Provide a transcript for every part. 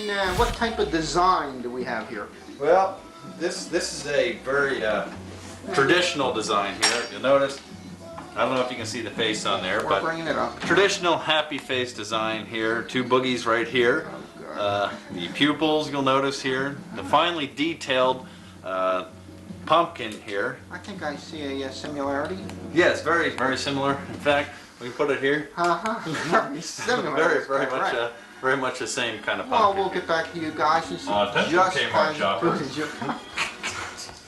what type of design do we have here? Well, this is a very traditional design here. You'll notice, I don't know if you can see the face on there, We're but bringing it up. traditional happy face design here. Two boogies right here. The pupils you'll notice here. The finely detailed pumpkin here. I think I see a similarity. Yes, very, very similar. In fact, we put it here. Very similar. Very much the same kind of Well, pumpkin. we'll get back to you guys. This is attention just Kmart as shoppers. good as you-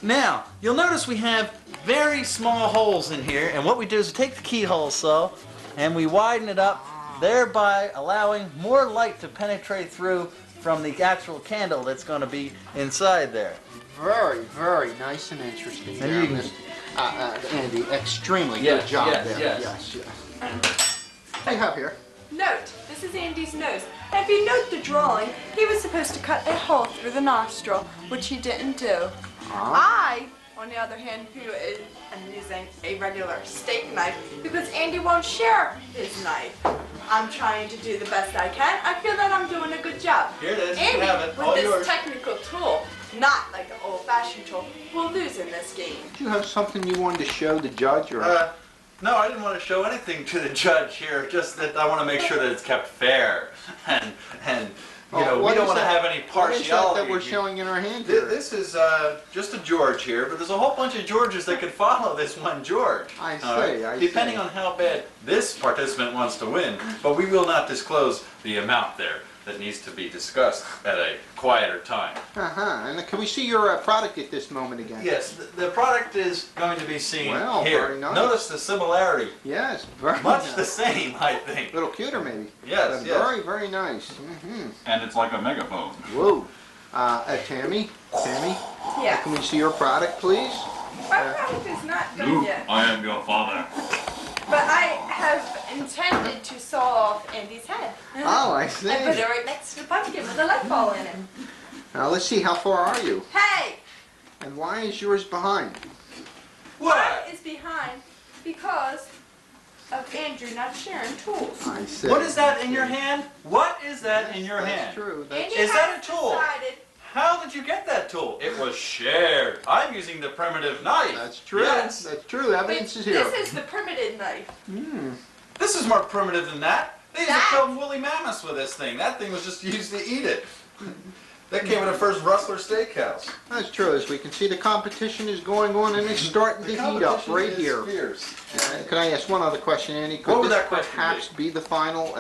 Now, you'll notice we have very small holes in here, and what we do is we take the keyhole saw and we widen it up, thereby allowing more light to penetrate through from the actual candle that's going to be inside there. Very, very nice and interesting And there, you can- Miss Andy. Extremely Yes, good job yes, there. yes. Yes. What do you have here? Note, this is Andy's nose. Now, if you note the drawing, he was supposed to cut a hole through the nostril, which he didn't do. I, on the other hand, am using a regular steak knife because Andy won't share his knife. I'm trying to do the best I can. I feel that I'm doing a good job. Here it is, you Andy, have it, with all this yours. technical tool, not like an old-fashioned tool, will lose in this game. Do you have something you wanted to show the judge? Or? No, I didn't want to show anything to the judge here, just that I want to make sure that it's kept fair. And you know, we What don't is want to that? have any What is that partiality. that we're showing in our hand here? This is just a George here, but there's a whole bunch of Georges that could follow this one George. I see, All right? I Depending see. on how bad this participant wants to win, but we will not disclose the amount there that needs to be discussed at a quieter time. And can we see your product at this moment again? Yes, the product is going to be seen Well, here. very nice. Notice the similarity. Yes, very Much nice. the same, I think. A little cuter, maybe. Yes, But yes. Very, very nice. And it's like a megaphone. Whoa. Tammy, Yeah. can we see your product, please? My product is not done Luke, yet, I am your father. but I have intended to saw off Andy's head. Oh, I see. I put it right next to the pumpkin with a light ball in it. Now let's see. How far are you? Hey! And why is yours behind? What? Mine is behind because of Andrew not sharing tools. I see. What is that in your hand? What is that in your That's hand? true. That's Andy Is that has a tool? decided How did you get that tool? It was shared. I'm using the primitive knife. That's true. Yes. That's true. Evidence is here. This is the primitive knife. This is more primitive than that. They used to That- kill woolly mammoths with this thing. That thing was just used to eat it. That came in the first Rustler Steakhouse. That's true. As we can see, the competition is going on and it's starting to heat up competition right is here. fierce. Can I ask one other question, Andy? Could What would this that question perhaps be? be the final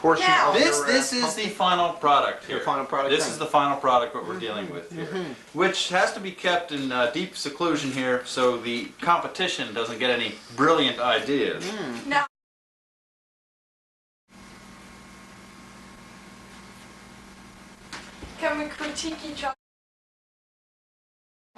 portion Now- of This your, is the final product here. The final product This thing. is the final product what we're dealing with here, which has to be kept in deep seclusion here so the competition doesn't get any brilliant ideas. Now, can we critique each other?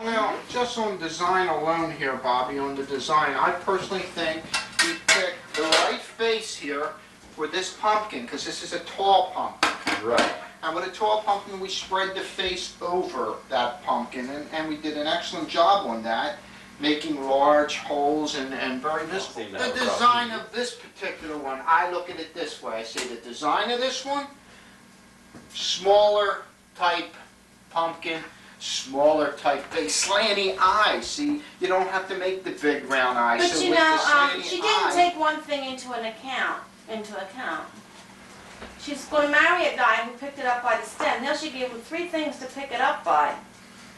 Now, just on design alone here, Bobby, on the design, I personally think we picked the right face here for this pumpkin, because this is a tall pumpkin. Right. And with a tall pumpkin, we spread the face over that pumpkin, and we did an excellent job on that, making large holes and very visible. See, The that design of this particular one, I look at it this way. I say the design of this one, smaller type pumpkin, smaller type face, slanty eyes. See, you don't have to make the big round eyes. But So you with know, the slanty she didn't eye- take one thing into account. She's going to marry a guy who picked it up by the stem. Now she gave him 3 things to pick it up by.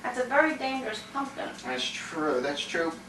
That's a very dangerous pumpkin. That's true,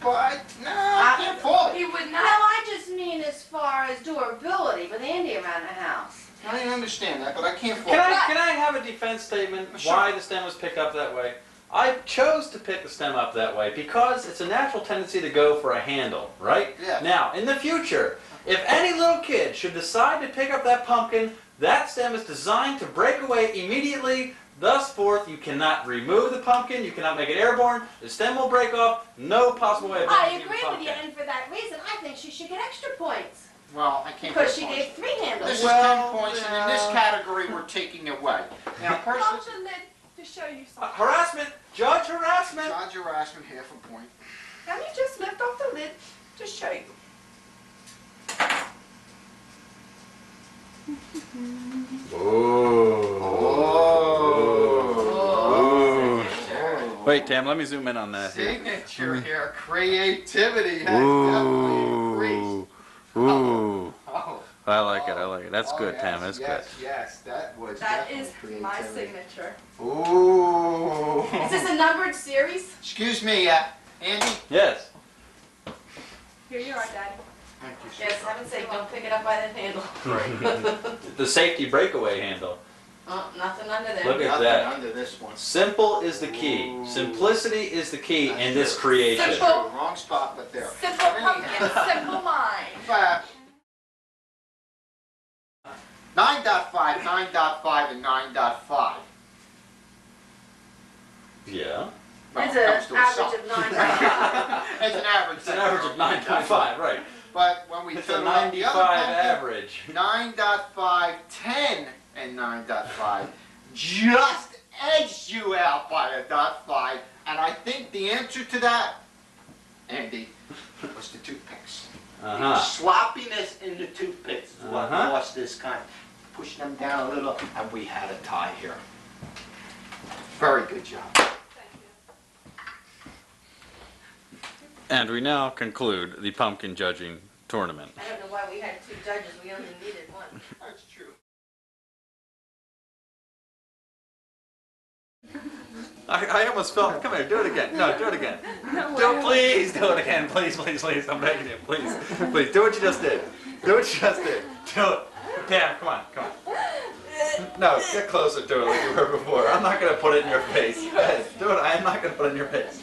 but no, I can't fault it. He would No, not. I just mean as far as durability with Andy around the house. I understand that, but I can't fault Can I have a defense statement Sure. why the stem was picked up that way? I chose to pick the stem up that way because it's a natural tendency to go for a handle, right? Yeah. Now, in the future, if any little kid should decide to pick up that pumpkin, that stem is designed to break away immediately. Thus forth, you cannot remove the pumpkin, you cannot make it airborne, the stem will break off, no possible way of I damaging the agree with pumpkin. you, and for that reason, I think she should get extra points. Well, I can't Because give she points. gave 3 handles. This is Well, 10 points, and in this category, we're taking away. Now, Pop personally, the lid to show you something. Harassment! Judge harassment! Judge harassment, half a point. Let me just lift off the lid to show you. Ooh. Wait, Tam, let me zoom in on that. Signature here, creativity has definitely increased. Ooh. Oh, I like it, I like it. That's good, yes, Tam, that's yes, Yes, that was That definitely is creativity. my signature. Ooh. Is this a numbered series? Excuse me, Andy? good. Yes. Here you are, Daddy. Thank you, Yes, heaven's sake, don't pick it up by that handle. The safety breakaway handle. Nothing under there. Look at Nothing that. under this one. Simple is the key. Simplicity is the key in this True. creation. Simple. Wrong spot, but there. Simple pumpkin, simple mind. 9.5, 9.5, and 9.5. Yeah. Well, It's it an comes to a average sum. of 9.5. It's an average. It's an average of 9.5, right. But when we It's total a up the 95 other pumpkin, average. 9.5, 10, and 9.5 just edged you out by a .5. And I think the answer to that, Andy, was the toothpicks. The sloppiness in the toothpicks is what lost this kind. Push them down a little, and we had a tie here. Very good job. And we now conclude the pumpkin judging tournament. I don't know why we had 2 judges, we only needed 1. That's true. I almost felt, come here, do it again. No, do it again. Please do it again. Please, please, please. I'm begging you. Please, please. Do what you just did. Do what you just did. Do it. Pam, come on, come on. No, get closer to it like you were before. I'm not going to put it in your face. Do it. I am not going to put it in your face.